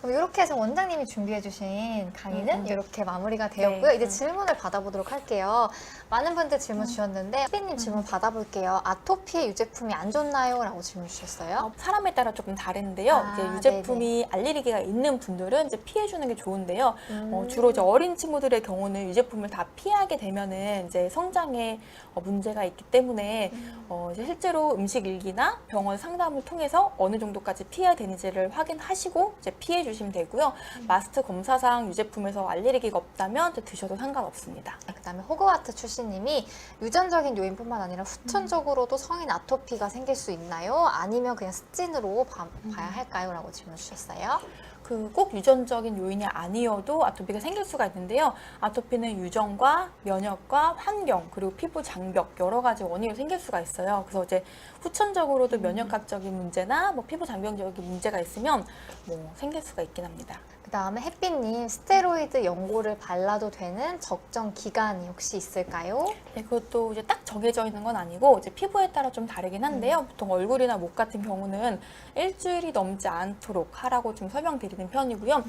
그럼 이렇게 해서 원장님이 준비해주신 강의는 이렇게 마무리가 되었고요. 네. 이제 질문을 받아보도록 할게요. 많은 분들 질문 주셨는데 혜빈님 질문 받아볼게요. 아토피에 유제품이 안 좋나요? 라고 질문 주셨어요. 사람에 따라 조금 다른데요. 이제 유제품이 알레르기가 있는 분들은 이제 피해주는 게 좋은데요. 주로 이제 어린 친구들의 경우는 유제품을 다 피하게 되면은 이제 성장에 문제가 있기 때문에 이제 실제로 음식 일기나 병원 상담을 통해서 어느 정도까지 피해야 되는지를 확인하시고 이제 피해 주시면 되고요. 마스트 검사상 유제품에서 알레르기가 없다면 이제 드셔도 상관없습니다. 그다음에 호그와트 출신님이 유전적인 요인뿐만 아니라 후천적으로도 성인 아토피가 생길 수 있나요? 아니면 그냥 습진으로 봐야 할까요? 라고 질문 주셨어요. 꼭 유전적인 요인이 아니어도 아토피가 생길 수가 있는데요. 아토피는 유전과 면역과 환경 그리고 피부 장벽 여러 가지 원인으로 생길 수가 있어요. 그래서 이제 후천적으로도 면역학적인 문제나 뭐 피부 장벽적인 문제가 있으면 뭐 생길 수가 있긴 합니다. 그다음에 햇빛님 스테로이드 연고를 발라도 되는 적정 기간이 혹시 있을까요? 네, 그것도 이제 딱 정해져 있는 건 아니고 이제 피부에 따라 좀 다르긴 한데요. 보통 얼굴이나 목 같은 경우는 일주일이 넘지 않도록 하라고 좀 설명드리는 편이고요.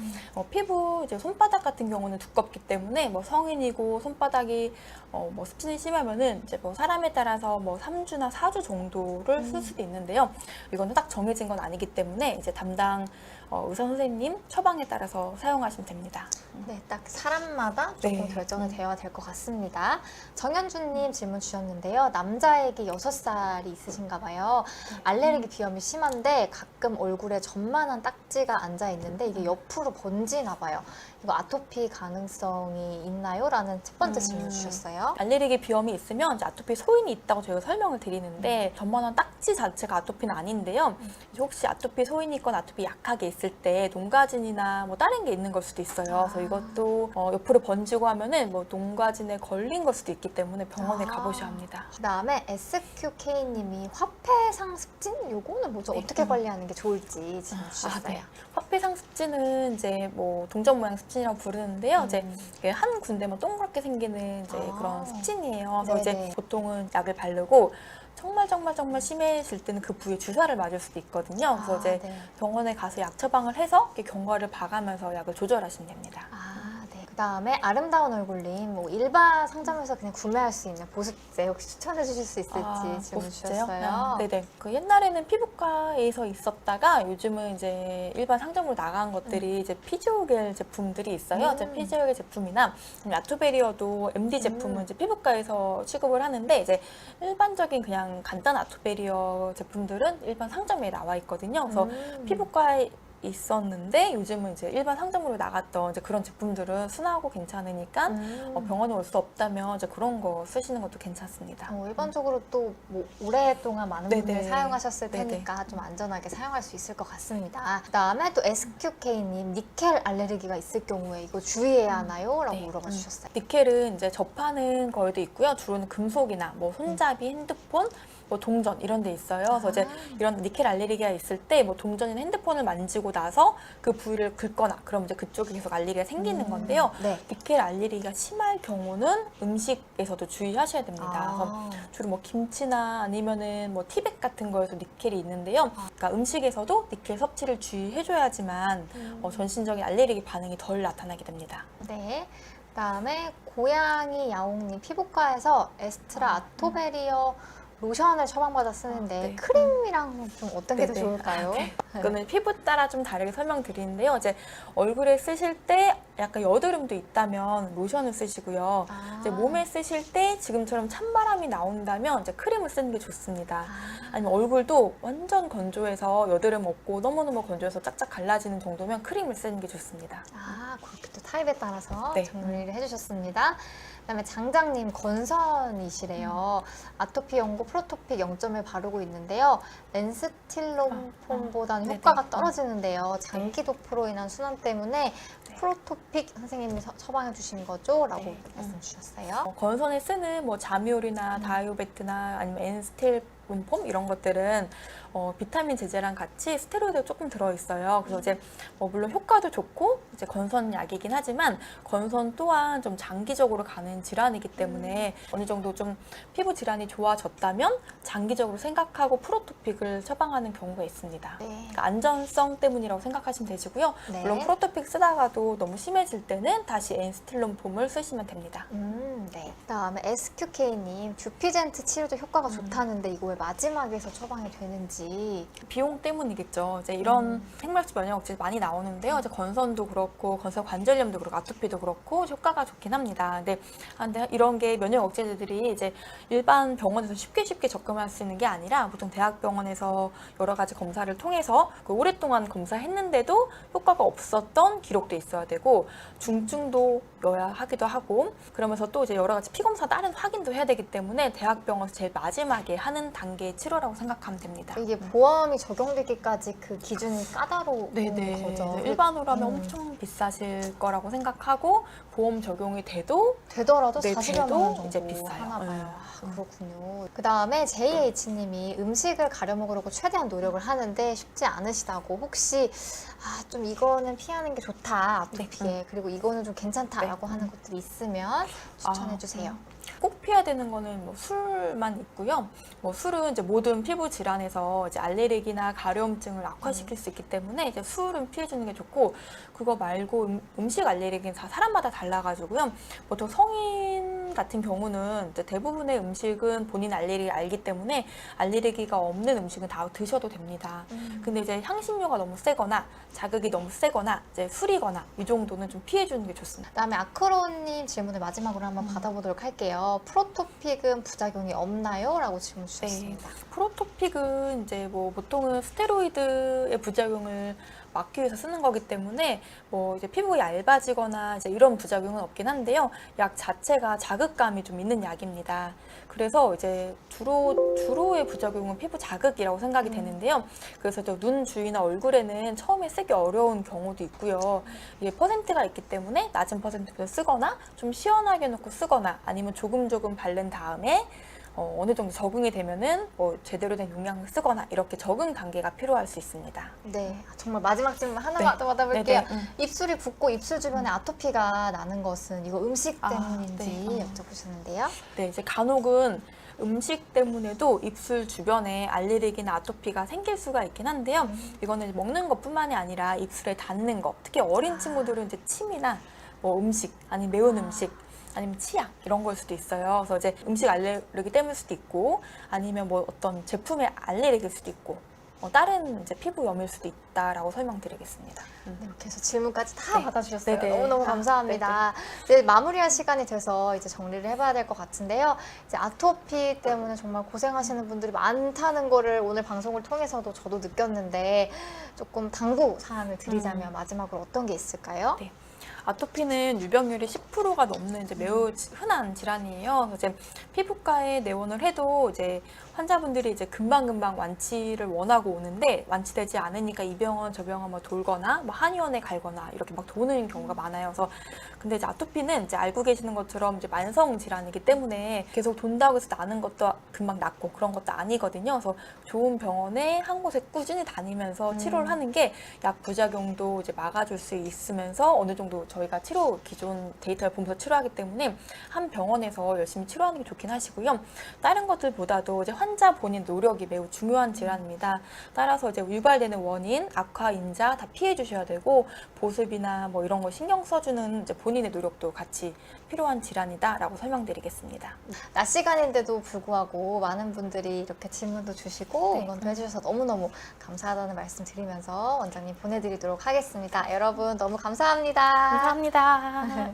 피부 이제 손바닥 같은 경우는 두껍기 때문에 뭐 성인이고 손바닥이 뭐 습진이 심하면은 이제 뭐 사람에 따라서 뭐 3주나 4주 정도를 쓸 수도 있는데요. 이거는 딱 정해진 건 아니기 때문에 이제 담당 의사 선생님 처방에 따라서 사용하시면 됩니다. 네, 딱 사람마다 조금 네. 결정이 되어야 될 것 같습니다. 정현주님 질문 주셨는데요. 남자에게 6살이 있으신가 봐요. 알레르기 비염이 심한데 가끔 얼굴에 점만한 딱지가 앉아 있는데 이게 옆으로 번지나 봐요. 이거 아토피 가능성이 있나요? 라는 첫 번째 질문 주셨어요. 알레르기 비염이 있으면 이제 아토피 소인이 있다고 저희가 설명을 드리는데 점만한 딱지 자체가 아토피는 아닌데요. 혹시 아토피 소인이 있거나 아토피 약하게 있을 때 농가진이나 뭐 다른 게 있는 걸 수도 있어요. 그래서 이것도 옆으로 번지고 하면은 뭐 농가진에 걸린 걸 수도 있기 때문에 병원에 가보셔야 합니다. 그다음에 SQK님이 화폐상 습진? 요거는 뭐죠? 어떻게 관리하는 게 좋을지 질문 주셨어요. 화폐상 습진은 이제 뭐 동전 모양 습진이라고 부르는데요. 이제 이게 한 군데만 동그랗게 생기는 이제 그런 습진이에요. 그래서 이제 보통은 약을 바르고 정말 심해질 때는 그 부위에 주사를 맞을 수도 있거든요. 그래서 이제 병원에 가서 약 처방을 해서 이렇게 경과를 봐가면서 약을 조절하시면 됩니다. 그다음에 아름다운 얼굴님, 뭐 일반 상점에서 그냥 구매할 수 있는 보습제 혹시 추천해 주실 수 있을지 질문 주셨어요. 네네. 그 옛날에는 피부과에서 있었다가 요즘은 이제 일반 상점으로 나간 것들이 이제 피지오겔 제품들이 있어요. 이제 피지오겔 제품이나 아토베리어도 MD 제품은 이제 피부과에서 취급을 하는데 이제 일반적인 그냥 간단 아토베리어 제품들은 일반 상점에 나와 있거든요. 그래서 피부과에 있었는데 요즘은 이제 일반 상점으로 나갔던 이제 그런 제품들은 순하고 괜찮으니까 병원에 올 수 없다면 이제 그런 거 쓰시는 것도 괜찮습니다. 일반적으로 또 뭐 오랫동안 많은 분들이 사용하셨을 테니까 좀 안전하게 사용할 수 있을 것 같습니다. 그다음에 또 SQK님 니켈 알레르기가 있을 경우에 이거 주의해야 하나요? 라고 물어봐 주셨어요. 니켈은 이제 접하는 거에도 있고요. 주로는 금속이나 뭐 손잡이, 핸드폰, 뭐 동전 이런 데 있어요. 그래서 이제 이런 니켈 알레르기가 있을 때 뭐 동전이나 핸드폰을 만지고 나서 그 부위를 긁거나 그럼 이제 그쪽에 계속 알레르기가 생기는 건데요. 니켈 알레르기가 심할 경우는 음식에서도 주의하셔야 됩니다. 그래서 주로 뭐 김치나 아니면은 뭐 티백 같은 거에서 니켈이 있는데요. 그러니까 음식에서도 니켈 섭취를 주의해줘야지만 전신적인 알레르기 반응이 덜 나타나게 됩니다. 네. 그다음에 고양이 야옹님 피부과에서 에스트라 아토베리어 로션을 처방받아 쓰는데 크림이랑 좀 어떤 게 더 좋을까요? 그거는 피부 따라 좀 다르게 설명드리는데요. 이제 얼굴에 쓰실 때 약간 여드름도 있다면 로션을 쓰시고요. 이제 몸에 쓰실 때 지금처럼 찬바람이 나온다면 이제 크림을 쓰는 게 좋습니다. 아니면 얼굴도 완전 건조해서 여드름 없고 너무너무 건조해서 짝짝 갈라지는 정도면 크림을 쓰는 게 좋습니다. 그렇게 또 타입에 따라서 정리를 해주셨습니다. 그다음에 장장님 건선이시래요. 아토피 연고 프로토픽 0점을 바르고 있는데요. 렌스틸론폼보다는 효과가 떨어지는데요. 장기 도포로 인한 순환 때문에 프로토픽 선생님이 처방해 주신 거죠? 라고 말씀 주셨어요. 건선에 쓰는 뭐 자미올이나 다이오베트나 아니면 엔스틸 폼 이런 것들은 비타민 제제랑 같이 스테로이드가 조금 들어있어요. 그래서 이제 물론 효과도 좋고 이제 건선약이긴 하지만 건선 또한 좀 장기적으로 가는 질환이기 때문에 어느 정도 좀 피부 질환이 좋아졌다면 장기적으로 생각하고 프로토픽을 처방하는 경우가 있습니다. 네. 그러니까 안전성 때문이라고 생각하시면 되시고요. 네. 물론 프로토픽 쓰다가도 너무 심해질 때는 다시 엔스틸론 폼을 쓰시면 됩니다. 네. 그다음에 SQK님, 듀피젠트 치료도 효과가 좋다는데 이거 왜 마지막에서 처방이 되는지. 비용 때문이겠죠. 이제 이런 생물학적 면역 억제 많이 나오는데요. 이제 건선도 그렇고 건선 관절염도 그렇고 아토피도 그렇고 효과가 좋긴 합니다. 근데 이런 게 면역 억제제들이 이제 일반 병원에서 쉽게 접근할 수 있는 게 아니라 보통 대학병원에서 여러 가지 검사를 통해서 오랫동안 검사했는데도 효과가 없었던 기록도 있어야 되고 중증도여야 하기도 하고 그러면서 또 이제 여러 가지 피검사 다른 확인도 해야 되기 때문에 대학병원에서 제일 마지막에 하는 단계의 치료라고 생각하면 됩니다. 이게 보험이 적용되기까지 그 기준이 까다로운 거죠. 일반으로 하면 엄청 비싸실 거라고 생각하고 보험 적용이 되더라도 네, 40여만 원 돼도 정도 이제 비싸요. 하나 봐요. 네. 아, 그렇군요. 그 다음에 JH님이 음식을 가려먹으려고 최대한 노력을 하는데 쉽지 않으시다고 혹시 좀 이거는 피하는 게 좋다 아토피에 네. 그리고 이거는 좀 괜찮다라고 하는 것들이 있으면 추천해 주세요. 꼭 피해야 되는 거는 술만 있고요. 술은 이제 모든 피부 질환에서 이제 알레르기나 가려움증을 악화시킬 수 있기 때문에 이제 술은 피해주는 게 좋고 그거 말고 음식 알레르기는 다 사람마다 달라가지고요. 보통 성인 같은 경우는 이제 대부분의 음식은 본인 알레르기 알기 때문에 알레르기가 없는 음식은 다 드셔도 됩니다. 근데 이제 향신료가 너무 세거나 자극이 너무 세거나 이제 술이거나 이 정도는 좀 피해주는 게 좋습니다. 그다음에 아크로님 질문을 마지막으로 한번 받아보도록 할게요. 프로토픽은 부작용이 없나요? 라고 질문 주셨습니다. 프로토픽은 이제 보통은 스테로이드의 부작용을 막기 위해서 쓰는 거기 때문에 이제 피부가 얇아지거나 이제 이런 부작용은 없긴 한데요. 약 자체가 자극감이 좀 있는 약입니다. 그래서 이제 주로의 부작용은 피부 자극이라고 생각이 되는데요. 그래서 눈 주위나 얼굴에는 처음에 쓰기 어려운 경우도 있고요. 이게 퍼센트가 있기 때문에 낮은 퍼센트로 쓰거나 좀 시원하게 놓고 쓰거나 아니면 조금 바른 다음에 어느 정도 적응이 되면은 제대로 된 용량을 쓰거나 이렇게 적응 단계가 필요할 수 있습니다. 네, 정말 마지막 질문 하나만 더 받아볼게요. 입술이 붓고 입술 주변에 아토피가 나는 것은 이거 음식 때문인지 여쭤보셨는데요. 네, 이제 간혹은 음식 때문에도 입술 주변에 알레르기나 아토피가 생길 수가 있긴 한데요. 이거는 먹는 것뿐만이 아니라 입술에 닿는 것, 특히 어린 친구들은 이제 침이나 음식, 아니면 매운 음식, 아니면 치약 이런 걸 수도 있어요. 그래서 이제 음식 알레르기 때문일 수도 있고, 아니면 어떤 제품의 알레르기일 수도 있고, 다른 이제 피부염일 수도 있다라고 설명드리겠습니다. 이렇게 해서 질문까지 다 받아주셨어요. 네네. 너무너무 감사합니다. 이제 마무리할 시간이 돼서 이제 정리를 해봐야 될 것 같은데요. 이제 아토피 때문에 정말 고생하시는 분들이 많다는 거를 오늘 방송을 통해서도 저도 느꼈는데 조금 당부 사항을 드리자면 마지막으로 어떤 게 있을까요? 네. 아토피는 유병률이 10%가 넘는 이제 매우 흔한 질환이에요. 그래서 이제 피부과에 내원을 해도 이제 환자분들이 이제 금방 완치를 원하고 오는데 완치되지 않으니까 이 병원 저 병원 돌거나 한의원에 갈거나 이렇게 막 도는 경우가 많아요. 그래서 근데 이제 아토피는 이제 알고 계시는 것처럼 이제 만성 질환이기 때문에 계속 돈다고 해서 나는 것도 금방 낫고 그런 것도 아니거든요. 그래서 좋은 병원에 한 곳에 꾸준히 다니면서 치료를 하는 게 약 부작용도 이제 막아줄 수 있으면서 어느 정도 저희가 치료 기존 데이터를 보면서 치료하기 때문에 한 병원에서 열심히 치료하는 게 좋긴 하시고요. 다른 것들보다도 이제 환자 본인 노력이 매우 중요한 질환입니다. 따라서 이제 유발되는 원인, 악화, 인자 다 피해 주셔야 되고 보습이나 이런 거 신경 써주는 이제 본인의 노력도 같이 필요한 질환이다라고 설명드리겠습니다. 낮 시간인데도 불구하고 많은 분들이 이렇게 질문도 주시고 응원도 해주셔서 너무너무 감사하다는 말씀 드리면서 원장님 보내드리도록 하겠습니다. 여러분 너무 감사합니다. 감사합니다.